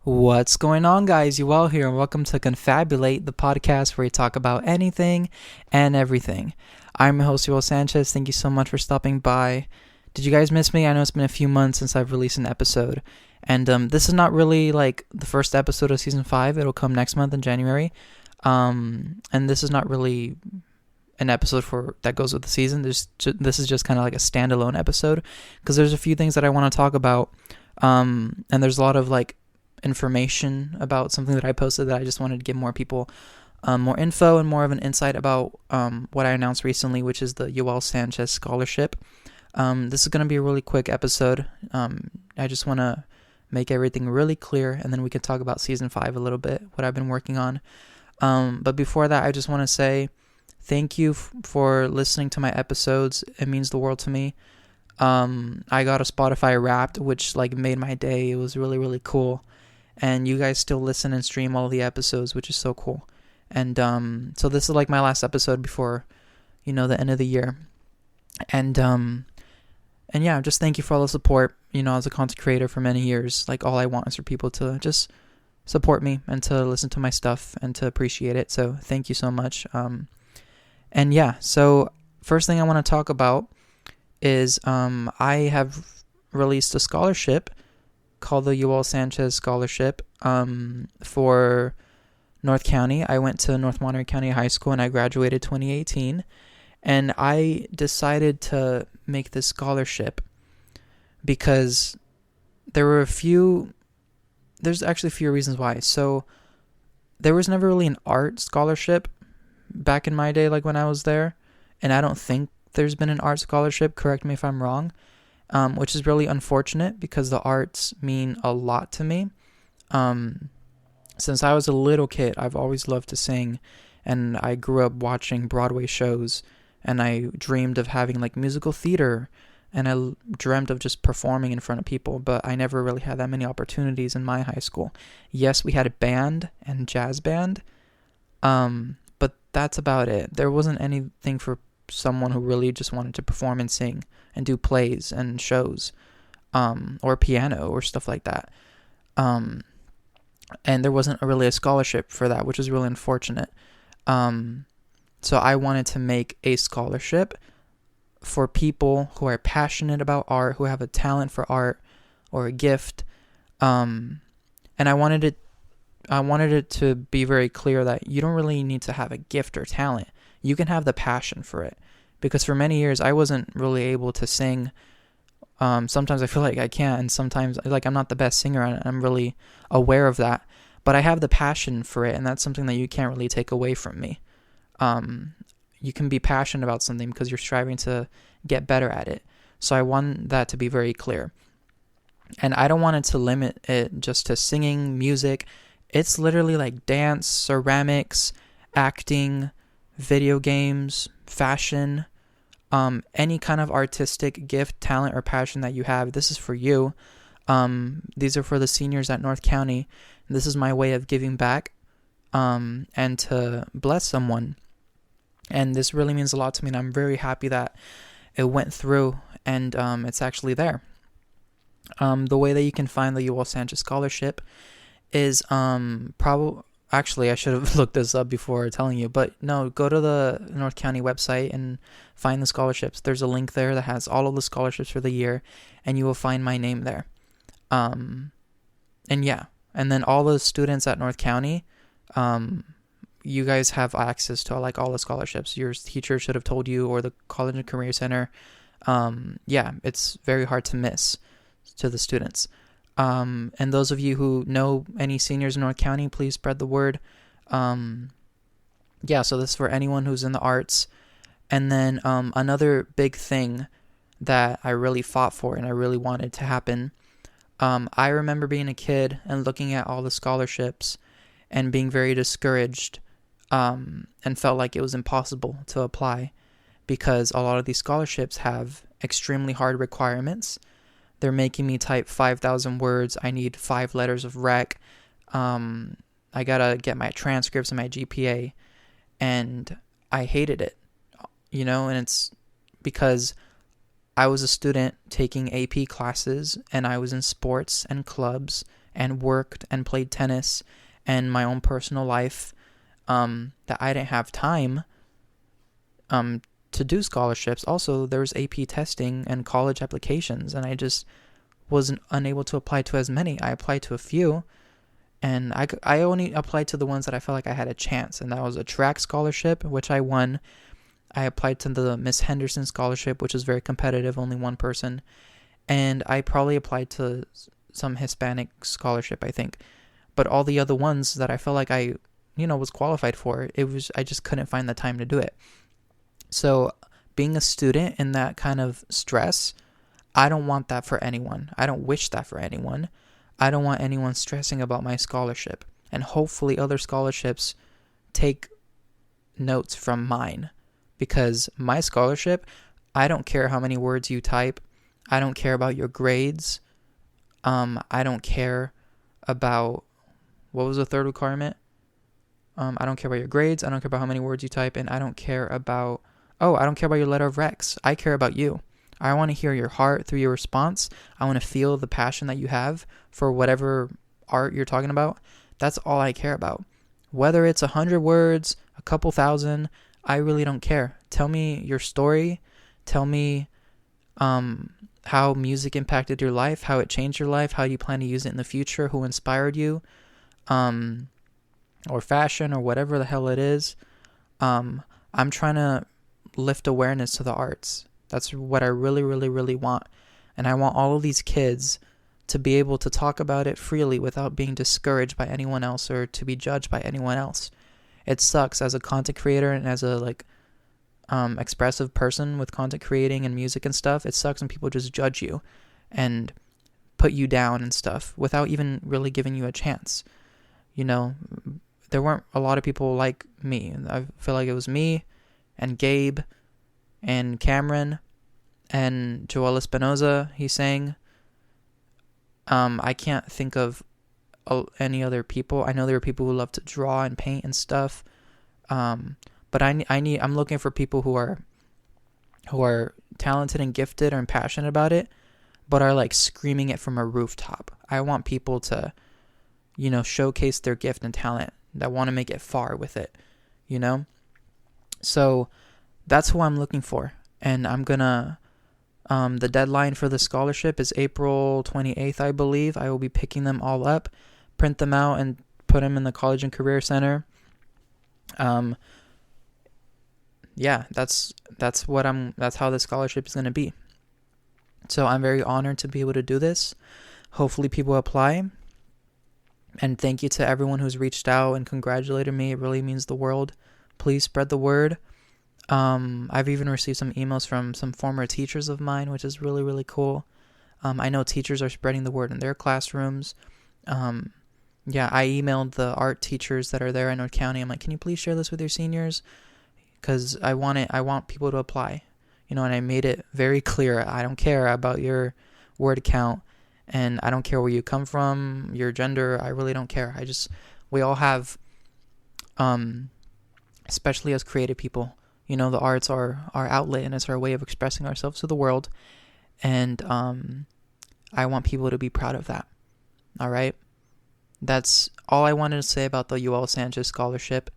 What's going on, guys? Yoel here, and welcome to Confabulate, the podcast where we talk about anything and everything. I'm your host, Yoel Sanchez. Thank you so much for stopping by. Did you guys miss me? I know it's been a few months since I've released an episode, and this is not really like the first episode of season 5. It'll come next month in January, and this is not really an episode for that goes with the season. This is just kind of like a standalone episode because there's a few things that I want to talk about, and there's a lot of like information about something that I posted that I just wanted to give more people more info and more of an insight about what I announced recently, which is the Yoel Sanchez scholarship. This is going to be a really quick episode. I just want to make everything really clear, and then we can talk about season 5 a little bit, what I've been working on. But before that, I just want to say thank you for listening to my episodes. It means the world to me. I got a Spotify Wrapped, which like made my day. It was really, really cool. And you guys still listen and stream all the episodes, which is so cool. And so this is like my last episode before, the end of the year. And yeah, just thank you for all the support. As a content creator for many years, like all I want is for people to just support me and to listen to my stuff and to appreciate it. So thank you so much. And yeah, so first thing I want to talk about is I have released a scholarship called the Yoel Sanchez Scholarship for North County. I went to North Monterey County High School and I graduated 2018. And I decided to make this scholarship because there's actually a few reasons why. So there was never really an art scholarship back in my day, like when I was there. And I don't think there's been an art scholarship, correct me if I'm wrong. Which is really unfortunate because the arts mean a lot to me. Since I was a little kid, I've always loved to sing, and I grew up watching Broadway shows, and I dreamed of having like musical theater, and I dreamt of just performing in front of people, but I never really had that many opportunities in my high school. Yes, we had a band and jazz band, but that's about it. There wasn't anything for someone who really just wanted to perform and sing and do plays and shows, or piano or stuff like that. And there wasn't really a scholarship for that, which was really unfortunate. So I wanted to make a scholarship for people who are passionate about art, who have a talent for art or a gift. And I wanted it to be very clear that you don't really need to have a gift or talent. You can have the passion for it. Because for many years, I wasn't really able to sing. Sometimes I feel like I can't, and sometimes like I'm not the best singer, and I'm really aware of that. But I have the passion for it, and that's something that you can't really take away from me. You can be passionate about something because you're striving to get better at it. So I want that to be very clear. And I don't want it to limit it just to singing, music. It's literally like dance, ceramics, acting, video games, fashion, any kind of artistic gift, talent, or passion that you have. This is for you. These are for the seniors at North County. This is my way of giving back, and to bless someone. And this really means a lot to me, and I'm very happy that it went through, and it's actually there. The way that you can find the Yoel Sanchez Scholarship is Actually, I should have looked this up before telling you, but no, go to the North County website and find the scholarships. There's a link there that has all of the scholarships for the year, and you will find my name there. And yeah, and then all the students at North County, you guys have access to like all the scholarships. Your teacher should have told you, or the College and Career Center. Yeah, it's very hard to miss to the students. And those of you who know any seniors in North County, please spread the word. Yeah, so this is for anyone who's in the arts. And then another big thing that I really fought for and I really wanted to happen. I remember being a kid and looking at all the scholarships and being very discouraged, and felt like it was impossible to apply because a lot of these scholarships have extremely hard requirements. They're making me type 5,000 words. I need 5 letters of rec. I gotta get my transcripts and my GPA. And I hated it, and it's because I was a student taking AP classes and I was in sports and clubs and worked and played tennis and my own personal life, that I didn't have time to do scholarships. Also, there was AP testing and college applications, and I just wasn't unable to apply to as many. I applied to a few, and I only applied to the ones that I felt like I had a chance, and that was a track scholarship, which I won. I applied to the Miss Henderson scholarship, which is very competitive, only one person, and I probably applied to some Hispanic scholarship, I think. But all the other ones that I felt like I, was qualified for, I just couldn't find the time to do it. So being a student in that kind of stress, I don't want that for anyone. I don't wish that for anyone. I don't want anyone stressing about my scholarship. And hopefully other scholarships take notes from mine. Because my scholarship, I don't care how many words you type. I don't care about your grades. I don't care about, what was the third requirement? I don't care about your grades. I don't care about how many words you type. And I don't care about, I don't care about your letter of recs. I care about you. I want to hear your heart through your response. I want to feel the passion that you have for whatever art you're talking about. That's all I care about. Whether it's 100 words, a couple thousand, I really don't care. Tell me your story. Tell me how music impacted your life, how it changed your life, how you plan to use it in the future, who inspired you, or fashion, or whatever the hell it is. I'm trying to lift awareness to the arts. That's what I really, really, really want. And I want all of these kids to be able to talk about it freely without being discouraged by anyone else or to be judged by anyone else. It sucks as a content creator and as a expressive person with content creating and music and stuff. It sucks when people just judge you and put you down and stuff without even really giving you a chance. There weren't a lot of people like me. I feel like it was me and Gabe and Cameron and Joel Espinoza, he sang. I can't think of any other people. I know there are people who love to draw and paint and stuff. But I'm looking for people who are talented and gifted and passionate about it, but are screaming it from a rooftop. I want people to, showcase their gift and talent, that want to make it far with it, So that's who I'm looking for. And I'm gonna, the deadline for the scholarship is April 28th, I believe. I will be picking them all up, print them out, and put them in the College and Career Center. Yeah, that's how the scholarship is going to be. So I'm very honored to be able to do this. Hopefully people apply. And thank you to everyone who's reached out and congratulated me. It really means the world. Please spread the word. I've even received some emails from some former teachers of mine, which is really, really cool. I know teachers are spreading the word in their classrooms. I emailed the art teachers that are there in North County. I'm like, can you please share this with your seniors? Because I want people to apply. And I made it very clear. I don't care about your word count, and I don't care where you come from, your gender. I really don't care. We all have, especially as creative people, the arts are our outlet, and it's our way of expressing ourselves to the world. And I want people to be proud of that. All right? That's all I wanted to say about the Yoel Sanchez scholarship.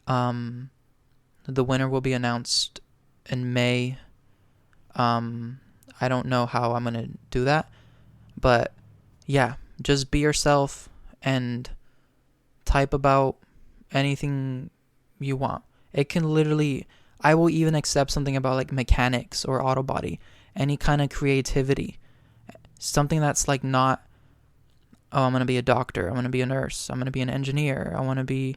The winner will be announced in May. I don't know how I'm going to do that. But, yeah, just be yourself and type about anything you want. It can literally, I will even accept something about mechanics or auto body. Any kind of creativity. Something that's not, I'm going to be a doctor. I'm going to be a nurse. I'm going to be an engineer. I want to be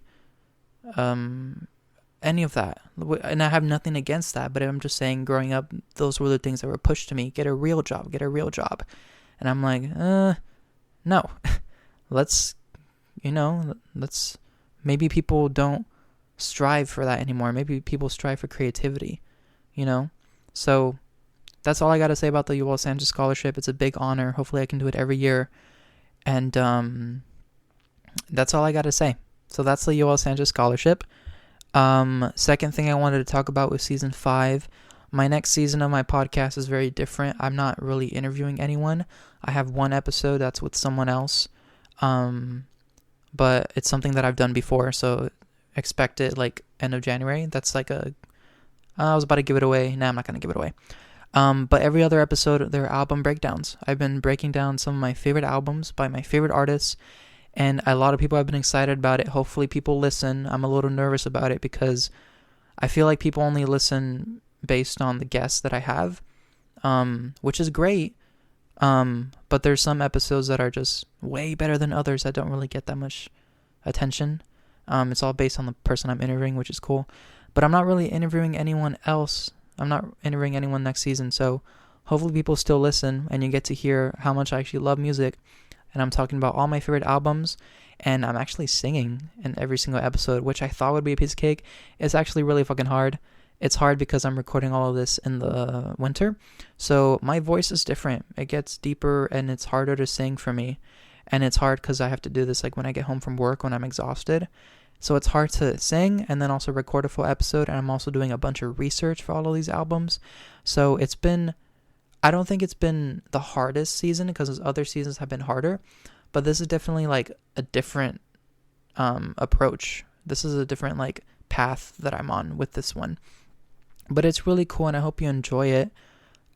any of that. And I have nothing against that, but I'm just saying growing up, those were the things that were pushed to me. Get a real job. And I'm like, no. let's, maybe people don't strive for that anymore. Maybe people strive for creativity, So that's all I got to say about the Yoel Sanchez scholarship. It's a big honor. Hopefully I can do it every year. And that's all I got to say. So that's the Yoel Sanchez scholarship. Second thing I wanted to talk about was season 5. My next season of my podcast is very different. I'm not really interviewing anyone. I have one episode that's with someone else. But it's something that I've done before, so expect it like end of January. That's like I was about to give it away. Nah, I'm not gonna give it away. But every other episode, there are album breakdowns. I've been breaking down some of my favorite albums by my favorite artists, and a lot of people have been excited about it. Hopefully people listen. I'm a little nervous about it because I feel like people only listen based on the guests that I have, which is great. But there's some episodes that are just way better than others that don't really get that much attention. It's all based on the person I'm interviewing, which is cool. But I'm not really interviewing anyone else. I'm not interviewing anyone next season, so hopefully people still listen and you get to hear how much I actually love music. And I'm talking about all my favorite albums, and I'm actually singing in every single episode, which I thought would be a piece of cake. It's actually really fucking hard. It's hard because I'm recording all of this in the winter, so my voice is different. It gets deeper and it's harder to sing for me. And it's hard because I have to do this like when I get home from work when I'm exhausted. So it's hard to sing and then also record a full episode, and I'm also doing a bunch of research for all of these albums. So I don't think it's been the hardest season because other seasons have been harder, but this is definitely like a different approach. This is a different like path that I'm on with this one. But it's really cool, and I hope you enjoy it.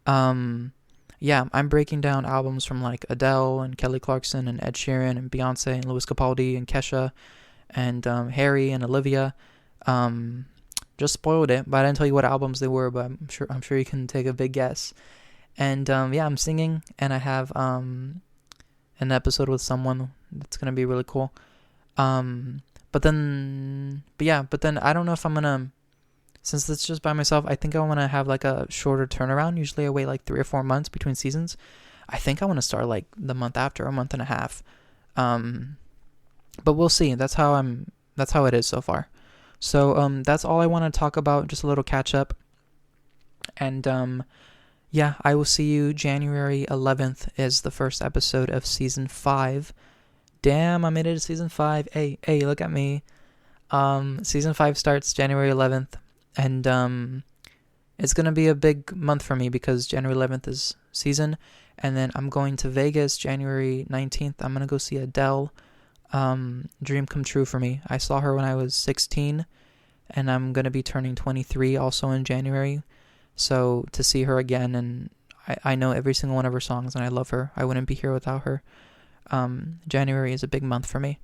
Yeah, I'm breaking down albums from like Adele and Kelly Clarkson and Ed Sheeran and Beyonce and Louis Capaldi and Kesha and Harry and Olivia. Just spoiled it, but I didn't tell you what albums they were, but I'm sure you can take a big guess. And yeah, I'm singing, and I have an episode with someone that's gonna be really cool. But then I don't know if I'm gonna, since it's just by myself, I think I want to have like a shorter turnaround. Usually I wait like 3 or 4 months between seasons. I think I want to start like the month after, a month and a half. But we'll see. That's how it is so far. So that's all I want to talk about, just a little catch up. And yeah, I will see you January 11th is the first episode of season 5. Damn, I made it to season 5. Hey, look at me. Season 5 starts January 11th. And it's going to be a big month for me because January 11th is season. And then I'm going to Vegas January 19th. I'm going to go see Adele. Dream come true for me. I saw her when I was 16. And I'm going to be turning 23 also in January. So to see her again, and I know every single one of her songs, and I love her. I wouldn't be here without her. January is a big month for me.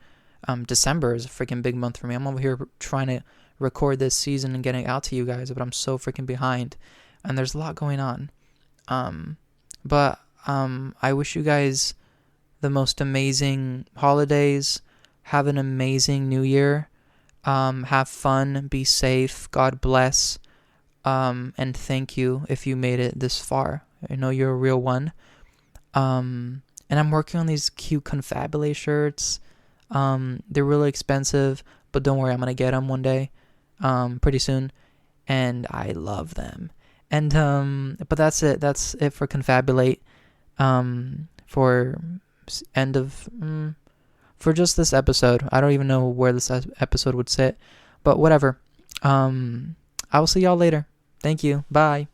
December is a freaking big month for me. I'm over here trying to record this season and getting it out to you guys, but I'm so freaking behind, and there's a lot going on. But I wish you guys the most amazing holidays. Have an amazing new year. Have fun. Be safe. God bless. And thank you if you made it this far. I know you're a real one. And I'm working on these cute Confabulate shirts. They're really expensive, but don't worry, I'm gonna get them one day, pretty soon, and I love them. And but that's it. That's it for Confabulate. For end of for just this episode. I don't even know where this episode would sit, but whatever. I will see y'all later. Thank you. Bye.